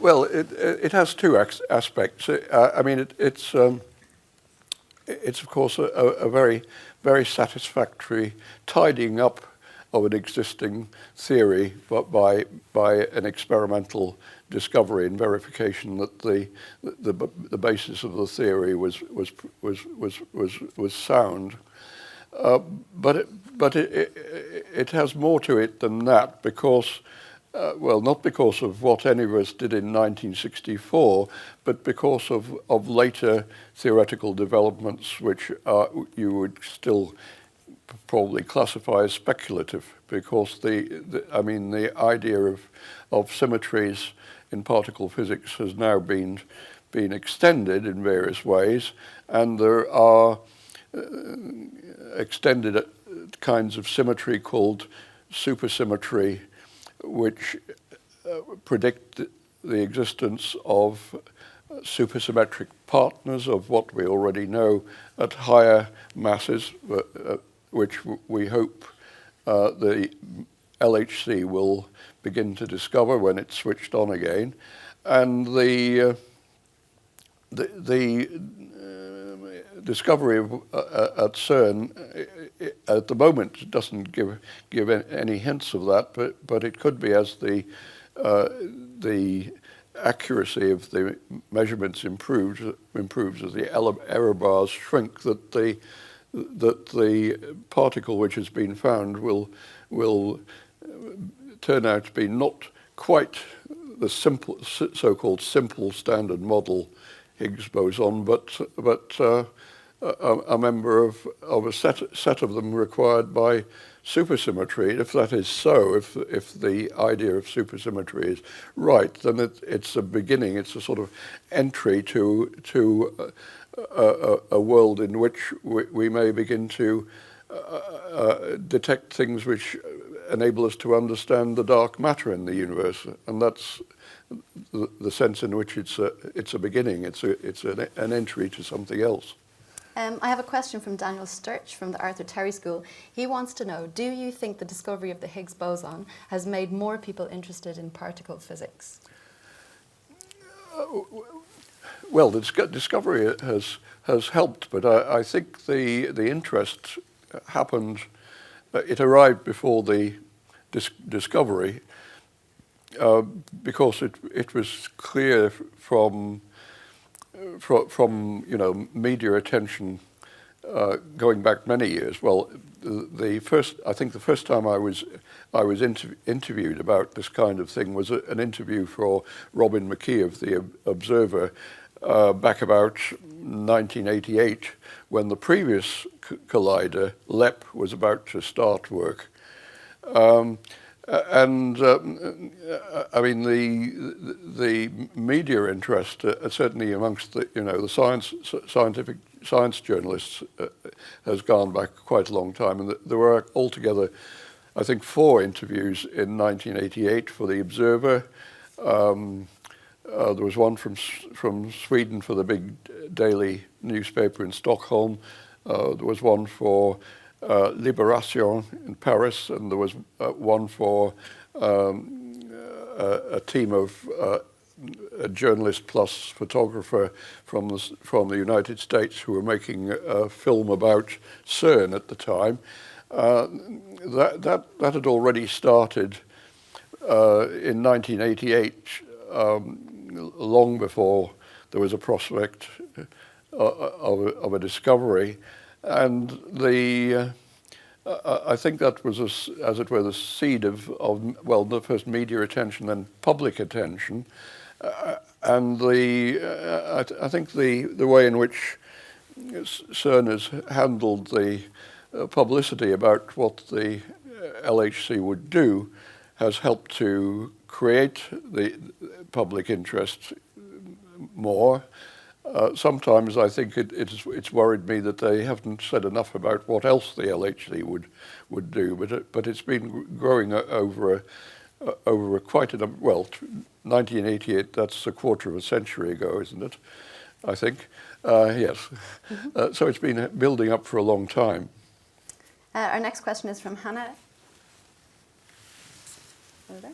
Well, it has two aspects. I mean, it's of course a very, very satisfactory tidying up of an existing theory, but by an experimental discovery and verification that the basis of the theory was sound. But it has more to it than that, because well, not because of what any of us did in 1964, but because of later theoretical developments which you would still probably classify as speculative, because the idea of symmetries in particle physics has now been extended in various ways, and there are extended kinds of symmetry called supersymmetry, which predict the existence of supersymmetric partners of what we already know at higher masses, which we hope the LHC will begin to discover when it's switched on again. And the discovery at Cern at the moment doesn't give any hints of that, but it could be as the accuracy of the measurements improves as the error bars shrink, that that the particle which has been found will turn out to be not quite the simple, so-called simple standard model Higgs boson, but a member of a set of them required by supersymmetry. If that is so, if the idea of supersymmetry is right, then it's a beginning. It's a sort of entry to a world in which we may begin to detect things which enable us to understand the dark matter in the universe, and that's the sense in which it's a beginning. It's an entry to something else. I have a question from Daniel Sturch from the Arthur Terry School. He wants to know, do you think the discovery of the Higgs boson has made more people interested in particle physics? Well, the discovery has helped, but I think the interest happened, it arrived before the discovery, because it was clear from media attention going back many years. Well, I think the first time I was interviewed about this kind of thing was an interview for Robin McKee of the Observer back about 1988, when the previous collider, LEP, was about to start work. I mean, the media interest, certainly amongst the science journalists, has gone back quite a long time. And there were altogether, I think, 4 interviews in 1988 for the Observer. There was one from Sweden for the big daily newspaper in Stockholm. There was one for Libération in Paris, and there was one for a team of a journalist plus photographer from the United States who were making a film about Cern at the time. That had already started in 1988, long before there was a prospect of a discovery. And I think that was, as it were, the seed of well, the first media attention, then public attention, and I think the way in which Cern has handled the publicity about what the LHC would do has helped to create the public interest more. Sometimes I think it's worried me that they haven't said enough about what else the LHC would do, but it's been growing over quite a number. Well, 1988, that's a quarter of a century ago, isn't it? I think, yes. So it's been building up for a long time. Our next question is from Hannah. Over there.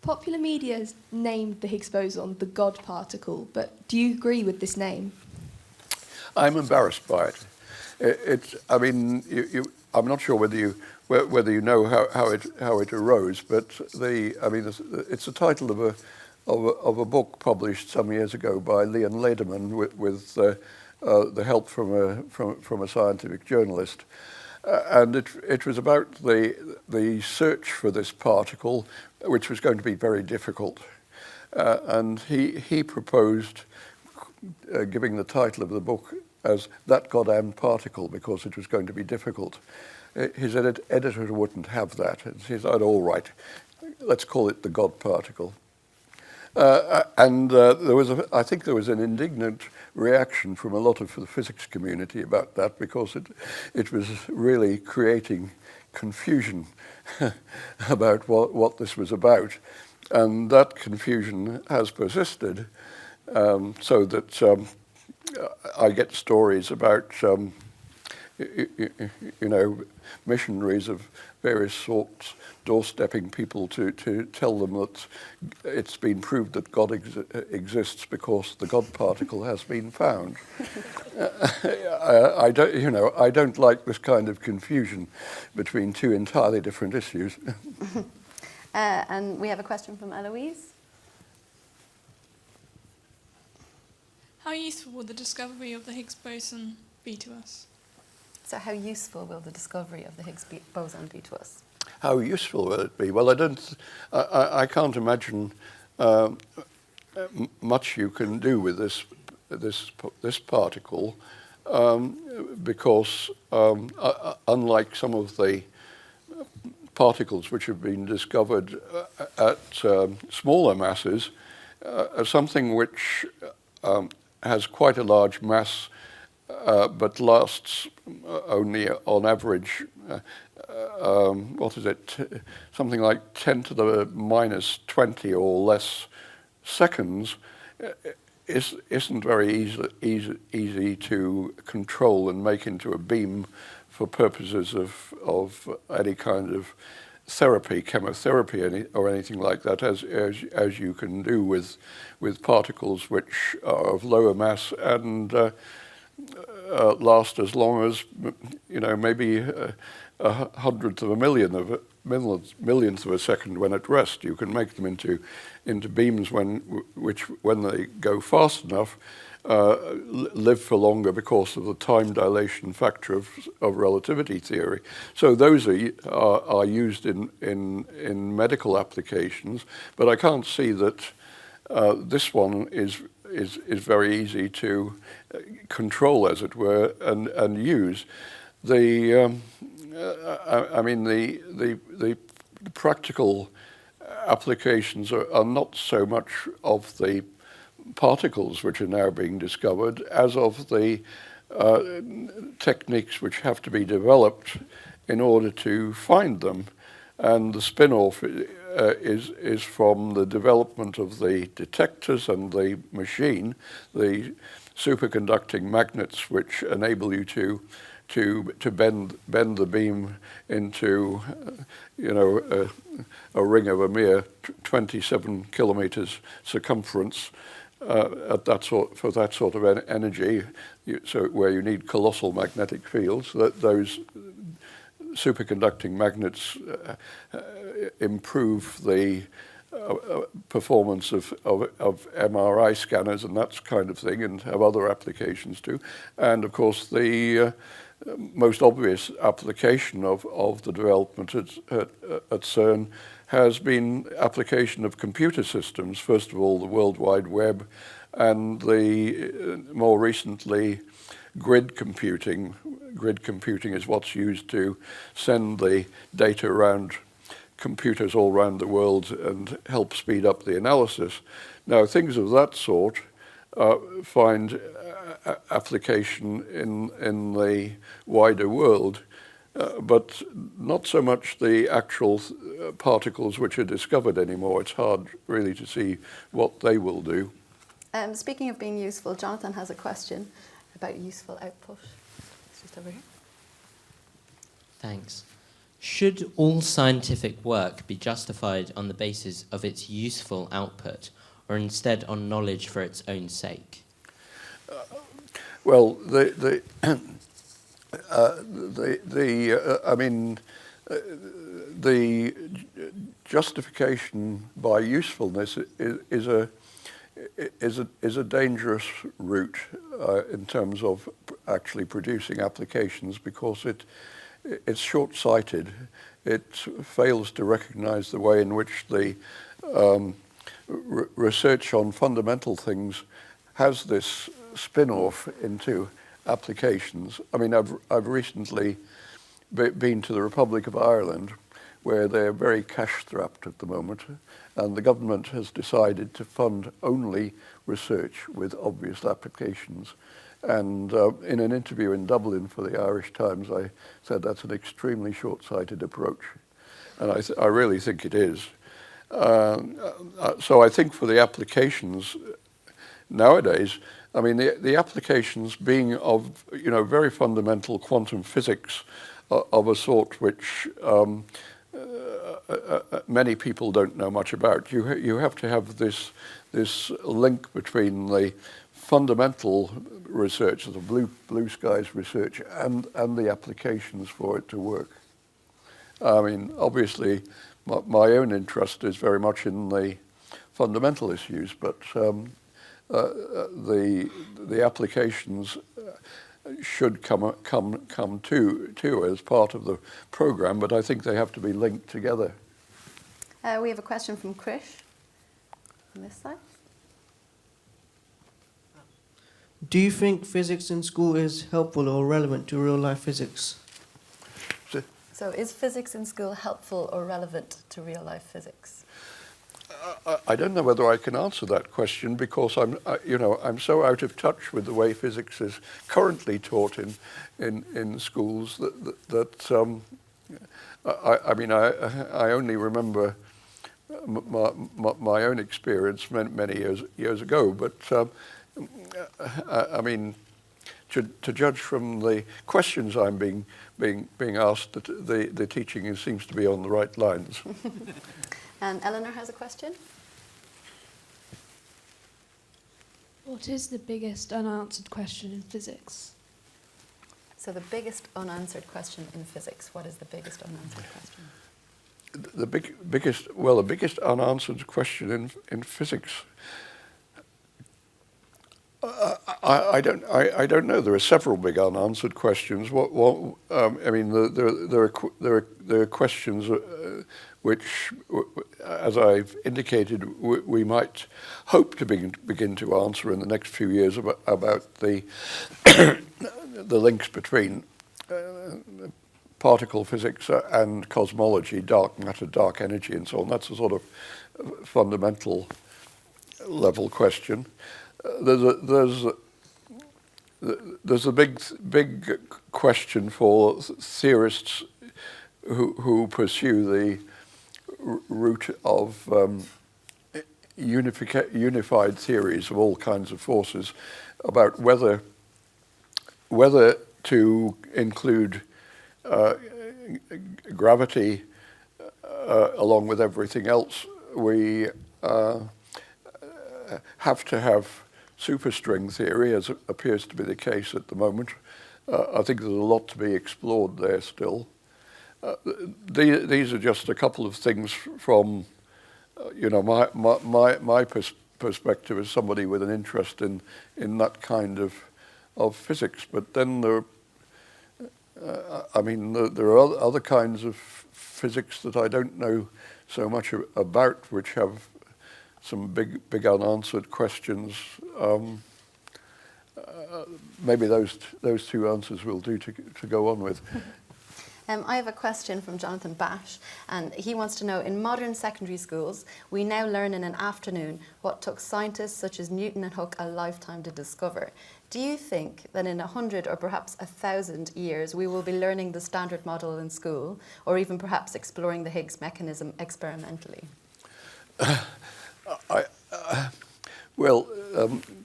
Popular media has named the Higgs boson the God particle, but do you agree with this name? I'm embarrassed by it. I mean, I'm not sure whether you know how it arose, but it's the title of a book published some years ago by Leon Lederman with the help from a scientific journalist. And it was about the search for this particle, which was going to be very difficult. And he proposed giving the title of the book as That Goddamn Particle, because it was going to be difficult. His editor wouldn't have that. He said, all right, let's call it the God particle. I think there was an indignant reaction from a lot of the physics community about that, because it was really creating confusion about what this was about. And that confusion has persisted, so that I get stories about, missionaries of various sorts doorstepping people to tell them that it's been proved that God exists because the God particle has been found. I don't like this kind of confusion between two entirely different issues. And we have a question from Eloise. How useful will the discovery of the Higgs boson be to us? So how useful will the discovery of the Higgs boson be to us? How useful will it be? Well, I can't imagine much you can do with this particle, because unlike some of the particles which have been discovered at smaller masses, something which has quite a large mass but lasts only on average, something like 10 to the minus 20 or less seconds, isn't very easy to control and make into a beam for purposes of any kind of therapy, chemotherapy, or anything like that, as you can do with particles which are of lower mass and last as long as, maybe a hundredth of a millionth of a second when at rest. You can make them into beams which when they go fast enough, live for longer because of the time dilation factor of relativity theory. So those are used in medical applications, but I can't see that this one is very easy to control, as it were, and use. The practical applications are not so much of the particles which are now being discovered as of the techniques which have to be developed in order to find them. And the spin-off is from the development of the detectors and the machine, the superconducting magnets which enable you to bend the beam into a ring of a mere 27 kilometers circumference for that sort of energy, where you need colossal magnetic fields. Those superconducting magnets improve the performance of MRI scanners and that kind of thing, and have other applications too. And of course, the most obvious application of the development at CERN has been application of computer systems. First of all, the World Wide Web, and more recently, grid computing. Grid computing is what's used to send the data around computers all around the world and help speed up the analysis. Now, things of that sort find application in the wider world, but not so much the actual particles which are discovered anymore. It's hard really to see what they will do. Speaking of being useful, Jonathan has a question about useful output. It's just over here. Thanks. Should all scientific work be justified on the basis of its useful output, or instead on knowledge for its own sake? Well, the justification by usefulness is a dangerous route in terms of actually producing applications, because it's short-sighted. It fails to recognize the way in which the research on fundamental things has this spin-off into applications. I mean, I've recently been to the Republic of Ireland, where they're very cash-strapped at the moment, and the government has decided to fund only research with obvious applications. And in an interview in Dublin for the Irish Times, I said that's an extremely short-sighted approach, and I really think it is. So I think for the applications nowadays, I mean, the applications being of, very fundamental quantum physics of a sort which many people don't know much about. You have to have this link between the fundamental research, the blue skies research, and the applications for it to work. I mean, obviously, my own interest is very much in the fundamental issues, but the applications should come to as part of the program, but I think they have to be linked together. We have a question from Krish on this side. Do you think physics in school is helpful or relevant to real-life physics? So is physics in school helpful or relevant to real-life physics? I don't know whether I can answer that question because I'm so out of touch with the way physics is currently taught in schools that I only remember my own experience many years ago. But to judge from the questions I'm being asked, that the teaching seems to be on the right lines. And Eleanor has a question. What is the biggest unanswered question in physics? So the biggest unanswered question in physics, what is the biggest unanswered question? The biggest unanswered question in physics. I don't know. There are several big unanswered questions. There are questions which, as I've indicated, we might hope to begin to answer in the next few years about the the links between particle physics and cosmology, dark matter, dark energy, and so on. That's a sort of fundamental level question. There's a big question for theorists who pursue the route of unified theories of all kinds of forces about whether to include gravity along with everything else. We have to have superstring theory, as appears to be the case at the moment. I think there's a lot to be explored there still. These are just a couple of things from, my perspective as somebody with an interest in that kind of physics. But then there are other kinds of physics that I don't know so much about, which have some big unanswered questions. Maybe those two answers will do to go on with. I have a question from Jonathan Bash, and he wants to know, in modern secondary schools, we now learn in an afternoon what took scientists such as Newton and Hooke a lifetime to discover. Do you think that in 100 or perhaps 1,000 years we will be learning the Standard Model in school, or even perhaps exploring the Higgs mechanism experimentally?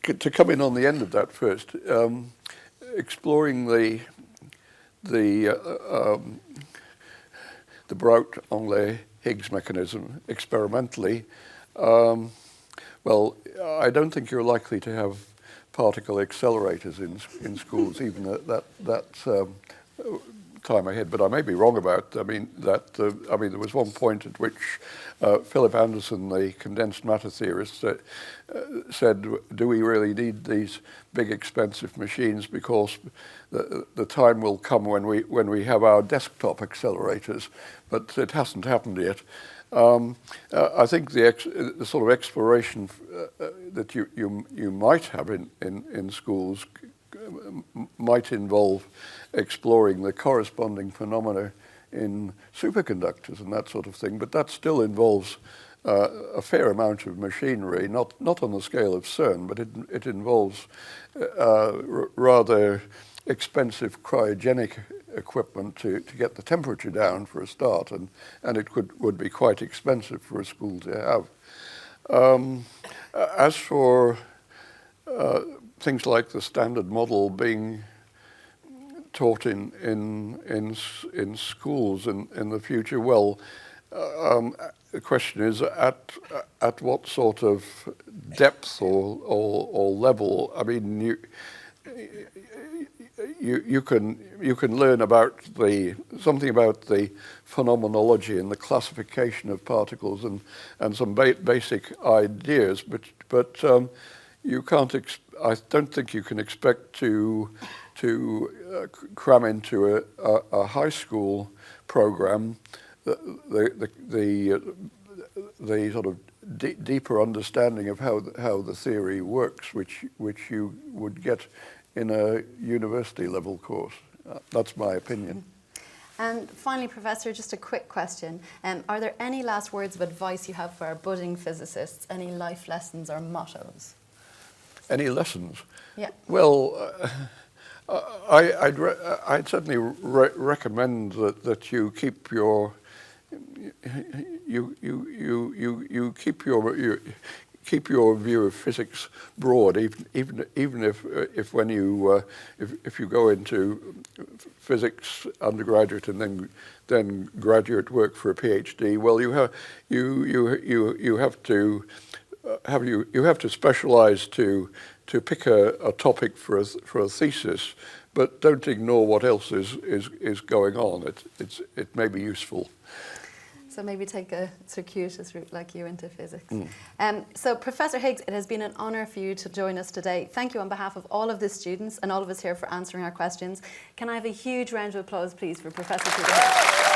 To come in on the end of that first, exploring the Brout-Englert Higgs mechanism experimentally, I don't think you're likely to have particle accelerators in schools even at that time ahead. But I may be wrong about. There was one point at which Philip Anderson, the condensed matter theorist, said, "Do we really need these big, expensive machines? Because the time will come when we have our desktop accelerators." But it hasn't happened yet. I think the sort of exploration that you might have in schools might involve exploring the corresponding phenomena in superconductors and that sort of thing, but that still involves a fair amount of machinery, not on the scale of Cern, but it involves rather expensive cryogenic equipment to get the temperature down for a start, and it would be quite expensive for a school to have. As for things like the Standard Model being taught in schools in the future, the question is at what sort of depth or level. I mean, you can learn about something about the phenomenology and the classification of particles and some basic ideas, but you can't. I don't think you can expect to cram into a high school program the sort of deeper understanding of how the theory works, which you would get in a university level course. That's my opinion. And finally, Professor, just a quick question. Are there any last words of advice you have for our budding physicists? Any life lessons or mottos? Any lessons? Yeah. Well, I'd certainly recommend that you keep your keep your view of physics broad, even if when you if you go into physics undergraduate and then graduate work for a PhD, well, you have to specialize to pick a topic for a thesis, but don't ignore what else is going on. It may be useful. So maybe take a circuitous route like you into physics. So Professor Higgs, it has been an honour for you to join us today. Thank you on behalf of all of the students and all of us here for answering our questions. Can I have a huge round of applause, please, for Professor Peter Higgs?